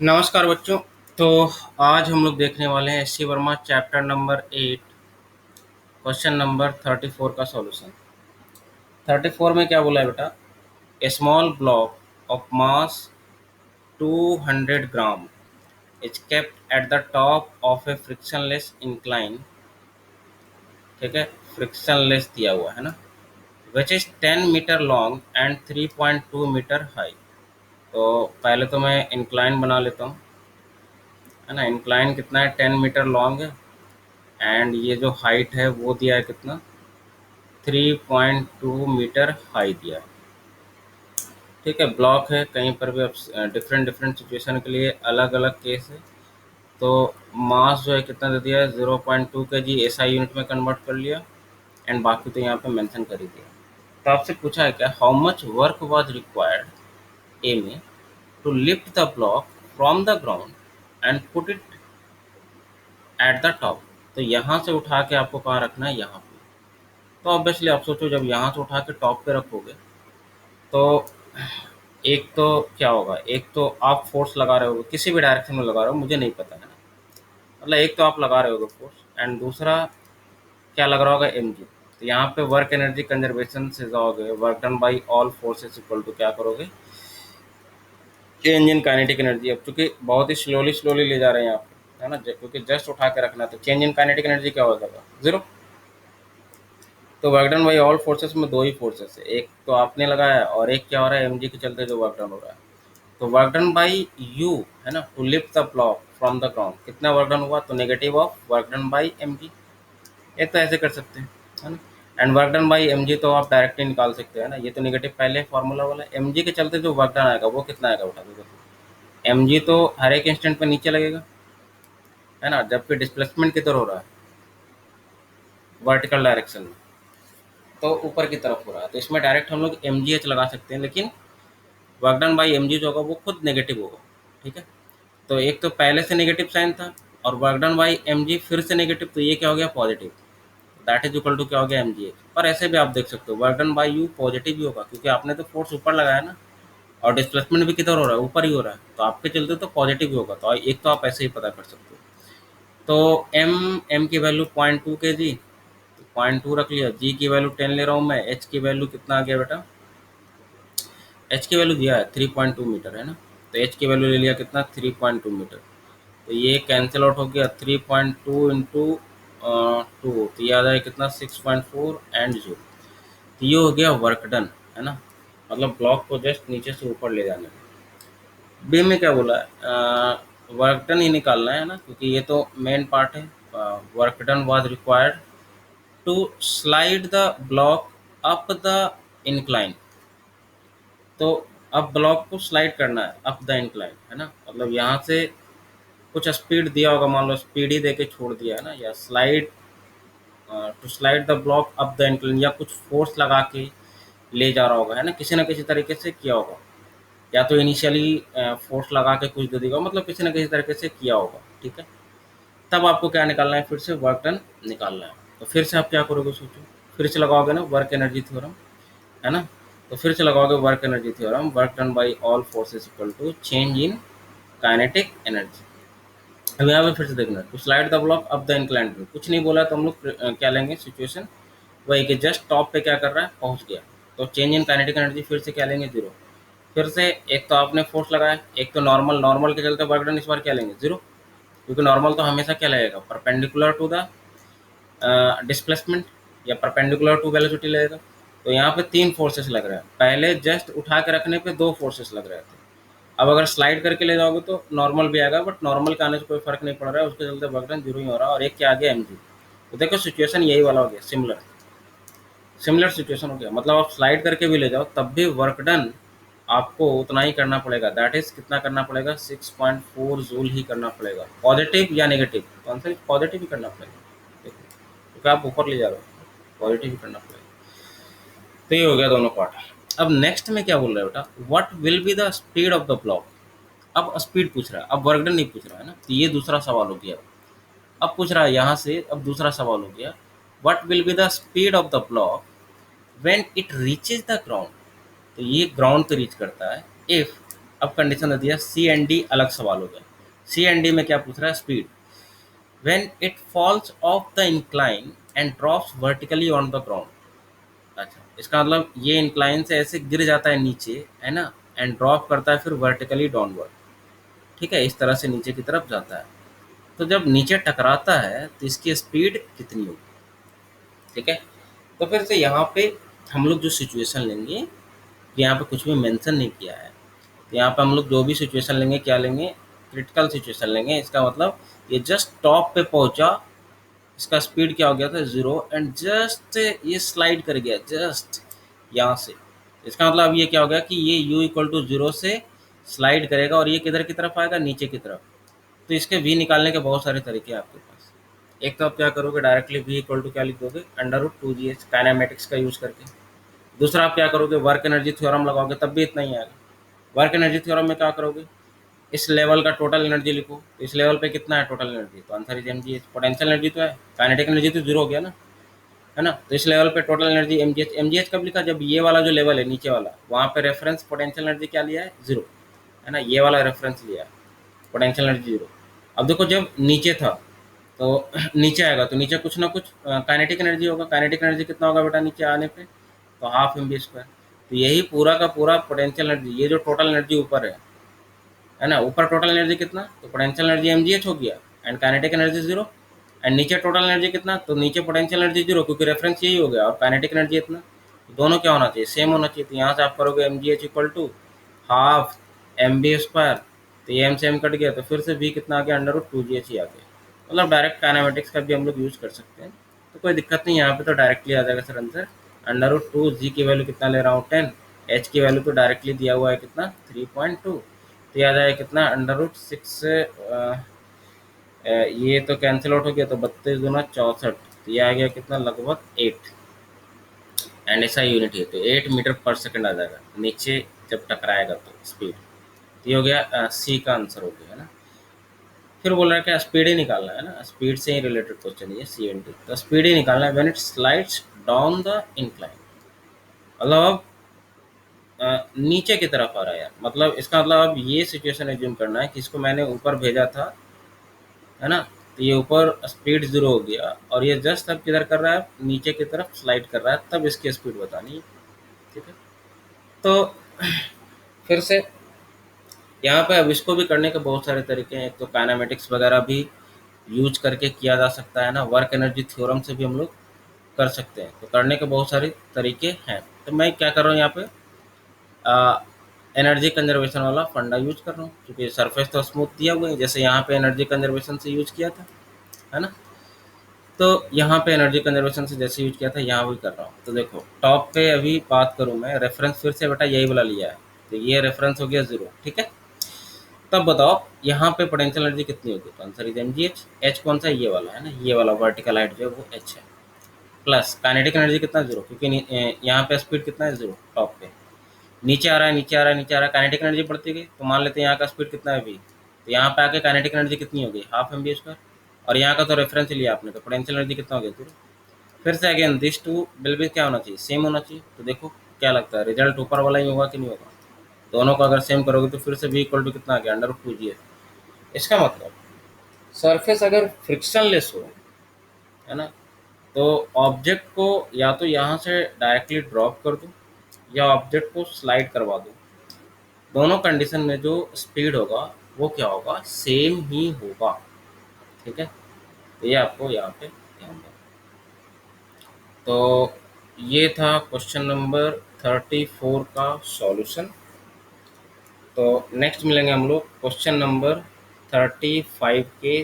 नमस्कार बच्चों। तो आज हम लोग देखने वाले हैं S C Verma chapter number 8 question number 34 का सॉल्यूशन। 34 में क्या बोला है बेटा? A small block of mass 200 gram is kept at the top of a frictionless incline. ठीक है, फ्रिक्शनलेस दिया हुआ है ना, which is 10 metre long and 3.2 metre high. तो पहले तो मैं इंक्लाइन बना लेता हूँ, है ना। इंक्लाइन कितना है? 10 मीटर लॉन्ग है एंड ये जो हाइट है वो दिया है कितना? 3.2 मीटर हाई दिया है। ठीक है, ब्लॉक है, कहीं पर भी अब डिफरेंट डिफरेंट सिचुएशन के लिए अलग अलग केस है। तो मास जो है कितना दे दिया है? 0.2 के जी एसआई यूनिट में कन्वर्ट कर लिया एंड बाकी तो यहाँ पे मेंशन कर ही दिया। तो आपसे पूछा है क्या, how much work was required a में to lift the block from the ground and put it at the top. तो यहाँ से उठा के आपको कहाँ रखना है? यहाँ पे। तो ऑब्वियसली आप सोचो, जब यहाँ से उठा के टॉप पे रखोगे तो एक तो क्या होगा, एक तो आप फोर्स लगा रहे होगे, किसी भी डायरेक्शन में लगा रहे हो, मुझे नहीं पता है ना, मतलब एक तो आप लगा रहे होगे फोर्स एंड दूसरा क्या लग रहा होगा? M G. तो यहाँ पे वर्क एनर्जी कंजर्वेशन से जाओगे, work done by all forces equal to क्या करोगे? Change in kinetic energy. अब चूंकि बहुत ही स्लोली स्लोली ले जा रहे हैं यहाँ पे, है ना, क्योंकि जस्ट उठा के रखना है, तो चेंज इन काइनेटिक एनर्जी क्या हो जाएगा? जीरो। तो work done by all forces में दो ही फोर्सेस है, एक तो आपने लगाया और एक क्या हो रहा है? एम जी के चलते जो वर्क डन हो रहा है। तो वर्क डन बाई यू, है ना, to lift the block from the ground, कितना वर्क डन हुआ? तो negative of work done by M G. एक तो ऐसे कर सकते हैं, है ना। And work done by M G तो आप डायरेक्टली निकाल सकते हैं ना, ये तो नेगेटिव पहले फॉर्मूला वाला है। एम जी के चलते जो वर्क डन आएगा वो कितना आएगा बता दो। एम जी तो हर एक इंस्टेंट पे नीचे लगेगा, है ना, जबकि डिस्प्लेसमेंट किधर हो रहा है? वर्टिकल डायरेक्शन में, तो ऊपर की तरफ हो रहा है। तो इसमें डायरेक्ट हम लोग एम जी एच लगा सकते हैं, लेकिन work done by M G जो होगा वो खुद नेगेटिव होगा। ठीक है, तो एक तो पहले से नेगेटिव साइन था और work done by M G फिर से नेगेटिव, तो ये क्या हो गया? Positive. That is equal to क्या हो गया? M G H. और ऐसे भी आप देख सकते हो work done by you positive ही होगा, क्योंकि आपने तो फोर्स ऊपर लगाया ना, और डिस्प्लेसमेंट भी किधर हो रहा है? ऊपर ही हो रहा है, तो आपके चलते तो पॉजिटिव ही होगा। तो एक तो आप ऐसे ही पता कर सकते हो। तो एम एम की वैल्यू 0.2 के जी, तो 0.2 रख लिया। जी की वैल्यू 10 ले रहा हूँ मैं। एच की वैल्यू कितना आ गया बेटा? एच की वैल्यू दिया है 3.2 मीटर, है ना। तो एच की वैल्यू ले लिया कितना? 3.2 मीटर। तो ये कैंसिल आउट हो गया, 3.2 इंटू 2, तो ये आ जाए कितना? 6.4 एंड 0। तो ये हो गया वर्क डन, है ना, मतलब ब्लॉक को जस्ट नीचे से ऊपर ले जाने में। बी में क्या बोला है? वर्क डन ही निकालना है ना, क्योंकि ये तो मेन पार्ट है। Work done was required to slide the block up the incline. तो अब ब्लॉक को स्लाइड करना है अप द इंक्लाइन, है ना, मतलब यहाँ से कुछ स्पीड दिया होगा, मान लो स्पीड ही देके छोड़ दिया है ना, या slide to slide the block up the incline, या कुछ फोर्स लगा के ले जा रहा होगा, है ना, किसी ना किसी तरीके से किया होगा। या तो इनिशियली फोर्स लगा के कुछ दे देगा, मतलब किसी ना किसी तरीके से किया होगा। ठीक है, तब आपको क्या निकालना है? फिर से वर्क डन निकालना है। तो फिर से आप क्या करोगे? सोचो, फिर से लगाओगे ना वर्क एनर्जी थ्योरम, है ना। तो फिर से लगाओगे work energy theorem, work done by all forces equal to change in kinetic energy. अब यहाँ पे फिर से देखना, to slide the block up the incline, कुछ नहीं बोला तो हम लोग क्या लेंगे? सिचुएशन वही कि जस्ट टॉप पे क्या कर रहा है? पहुंच गया। तो चेंज इन काइनेटिक एनर्जी फिर से क्या लेंगे? जीरो। फिर से एक तो आपने फोर्स लगाया, एक तो नॉर्मल, नॉर्मल के चलते वर्क डन इस बार क्या लेंगे? जीरो, क्योंकि नॉर्मल तो हमेशा क्या लगेगा? परपेंडिकुलर टू द डिस्प्लेसमेंट, या परपेंडिकुलर टू वेलोसिटी लगेगा। तो यहाँ पे तीन फोर्सेस लग रहे हैं, पहले जस्ट उठा के रखने पे दो फोर्सेस लग रहे थे। अब अगर स्लाइड करके ले जाओगे तो नॉर्मल भी आएगा, बट नॉर्मल के आने से कोई फर्क नहीं पड़ रहा है, उसके चलते वर्क डन जीरो ही हो रहा है, और एक के आगे एम जी। तो देखो सिचुएशन यही वाला हो गया, सिमिलर सिमिलर सिचुएशन हो गया। मतलब आप स्लाइड करके भी ले जाओ तब भी वर्क डन आपको उतना ही करना पड़ेगा। दैट इज कितना करना पड़ेगा? 6.4 जूल ही करना पड़ेगा, पॉजिटिव या नेगेटिव। तो आंसर पॉजिटिव ही करना पड़ेगा, देखो, क्योंकि आप ऊपर ले जा रहे हो, पॉजिटिव ही करना पड़ेगा। तो ये हो गया दोनों पार्ट। अब नेक्स्ट में क्या बोल रहा है बेटा? What will be the speed of the block. अब स्पीड पूछ रहा है, अब वर्क डन नहीं पूछ रहा है ना, तो ये दूसरा सवाल हो गया। अब पूछ रहा है यहाँ से, अब दूसरा सवाल हो गया, what will be the speed of the block when it reaches the ground. तो ये ग्राउंड पे रीच करता है, इफ अब कंडीशन दे दिया सी एंड डी, अलग सवाल हो गया। सी एंड डी में क्या पूछ रहा है, speed when it falls of the incline and drops vertically on the ground. अच्छा, इसका मतलब ये इंक्लाइन से ऐसे गिर जाता है नीचे, है ना, एंड ड्रॉप करता है फिर वर्टिकली डाउनवर्ड। ठीक है, इस तरह से नीचे की तरफ जाता है। तो जब नीचे टकराता है तो इसकी स्पीड कितनी होगी। ठीक है, तो फिर से यहाँ पे हम लोग जो सिचुएशन लेंगे, यहाँ पे कुछ भी मेंशन नहीं किया है, तो यहाँ पे हम लोग जो भी सिचुएशन लेंगे क्या लेंगे, क्रिटिकल सिचुएशन लेंगे। इसका मतलब ये जस्ट टॉप पे पहुंचा, इसका स्पीड क्या हो गया था 0, एंड जस्ट ये स्लाइड कर गया जस्ट यहाँ से। इसका मतलब अब ये क्या हो गया कि ये u इक्वल टू 0 से स्लाइड करेगा और ये किधर की तरफ आएगा, नीचे की तरफ। तो इसके v निकालने के बहुत सारे तरीके हैं आपके पास। एक तो आप क्या करोगे, डायरेक्टली v इक्वल टू क्या लिख दोगे, √2gh काइनेमेटिक्स का यूज करके। दूसरा आप क्या करोगे, वर्क एनर्जी थ्योरम लगाओगे, तब भी इतना ही आएगा। वर्क एनर्जी थ्योरम में क्या करोगे, इस लेवल का टोटल एनर्जी लिखो, तो इस लेवल पे कितना है टोटल एनर्जी, तो answer is mgh। Potential energy तो है, काइनेटिक एनर्जी तो 0 हो गया ना, है ना। तो इस लेवल पे टोटल एनर्जी mgh। mgh कब लिखा, जब ये वाला जो लेवल है नीचे वाला, वहाँ पे रेफरेंस पोटेंशियल एनर्जी क्या लिया है, 0, है ना, ये वाला रेफरेंस लिया है, पोटेंशियल एनर्जी 0। अब देखो जब नीचे था तो नीचे आएगा तो नीचे कुछ ना कुछ काइनेटिक एनर्जी होगा। काइनेटिक एनर्जी कितना होगा बेटा नीचे आने पे, तो हाफ mv²। तो यही पूरा का पूरा पोटेंशियल एनर्जी, ये जो टोटल एनर्जी ऊपर है ना, ऊपर टोटल एनर्जी कितना, तो पोटेंशियल एनर्जी mgh हो गया एंड काइनेटिक एनर्जी 0। एंड नीचे टोटल एनर्जी कितना, तो नीचे पोटेंशियल एनर्जी 0, क्योंकि रेफरेंस यही हो गया, और काइनेटिक एनर्जी इतना। दोनों क्या होना चाहिए, सेम होना चाहिए। तो यहाँ से आप करोगे mgh equal to half mv², तो ये m से m कट गया, तो फिर से v कितना आ गया, √2gh ही आ गया। मतलब डायरेक्ट काइनेमेटिक्स का भी हम लोग यूज कर सकते हैं, तो कोई दिक्कत नहीं, यहाँ पे तो डायरेक्टली आ जाएगा सर आंसर। √2g की वैल्यू कितना ले रहा हूँ 10, h की वैल्यू तो डायरेक्टली दिया हुआ है कितना 3.2, तो याद आया कितना √6। ये तो कैंसिल आउट हो गया, तो 32 दूना 64, तो ये आ गया कितना लगभग 8। एंड ऐसा यूनिट है तो 8 मीटर पर सेकंड आ जाएगा नीचे जब टकराएगा तो स्पीड। तो ये हो गया सी का आंसर हो गया, है ना। फिर बोल रहा है क्या, स्पीड ही निकालना है ना, स्पीड से ही रिलेटेड क्वेश्चन है सी एंड डी। तो स्पीड ही निकालना है when it slides down the incline. मतलब नीचे की तरफ आ रहा है यार, मतलब इसका मतलब अब ये सिचुएशन एज्यूम करना है कि इसको मैंने ऊपर भेजा था, है ना, तो ये ऊपर स्पीड 0 हो गया और ये जस्ट अब किधर कर रहा है, नीचे की तरफ स्लाइड कर रहा है, तब इसकी स्पीड बतानी है। ठीक है, तो फिर से यहाँ पे अब इसको भी करने के बहुत सारे तरीके हैं। एक तो काइनेमेटिक्स वगैरह भी यूज करके किया जा सकता है ना, वर्क एनर्जी थ्योरम से भी हम लोग कर सकते हैं। तो करने के बहुत सारे तरीके हैं। तो मैं क्या कर रहा हूँ यहाँ पे, एनर्जी कंजर्वेशन वाला फंडा यूज कर रहा हूँ, क्योंकि सरफेस तो स्मूथ दिया हुआ है, जैसे यहाँ पे एनर्जी कंजर्वेशन से यूज किया था, है ना। तो यहाँ पे एनर्जी कंजर्वेशन से जैसे यूज किया था यहाँ भी कर रहा हूँ। तो देखो टॉप पे अभी बात करूँ मैं, रेफरेंस फिर से बेटा यही वाला लिया है, तो ये रेफरेंस हो गया 0। ठीक है, तब बताओ यहाँ पे पोटेंशियल एनर्जी कितनी होगी, तो आंसर इज mgh। एच कौन सा, ये वाला है ना, ये वाला वर्टिकल हाइट जो है वो h है। प्लस काइनेटिक एनर्जी कितना 0, क्योंकि यहाँ पे स्पीड कितना है 0 टॉप पे, नीचे आ रहा है नीचे आ रहा है नीचे आ रहा है, काइनेटिक एनर्जी बढ़ती गई, तो मान लेते हैं यहाँ का स्पीड कितना है v, तो यहाँ पे आके काइनेटिक एनर्जी कितनी होगी, हाफ mv²। और यहाँ का तो रेफरेंस लिया आपने, तो पोटेंशियल एनर्जी कितना हो गया 0। फिर से अगेन दिस टू बिल भी क्या होना चाहिए, सेम होना चाहिए। तो देखो क्या लगता है, रिजल्ट ऊपर वाला ही होगा कि नहीं होगा, दोनों को अगर सेम करोगे तो फिर से v इक्वल टू कितना आ गया, √2gh। इसका मतलब सरफेस अगर फ्रिक्शनलेस हो, है ना, तो ऑब्जेक्ट को या तो यहाँ से डायरेक्टली ड्रॉप कर दो या ऑब्जेक्ट को स्लाइड करवा दो, दोनों कंडीशन में जो स्पीड होगा वो क्या होगा, सेम ही होगा। ठीक है, तो ये आपको यहाँ पे ध्यान देना। तो ये था क्वेश्चन नंबर 34 का सॉल्यूशन। तो नेक्स्ट मिलेंगे हम लोग क्वेश्चन नंबर 35 के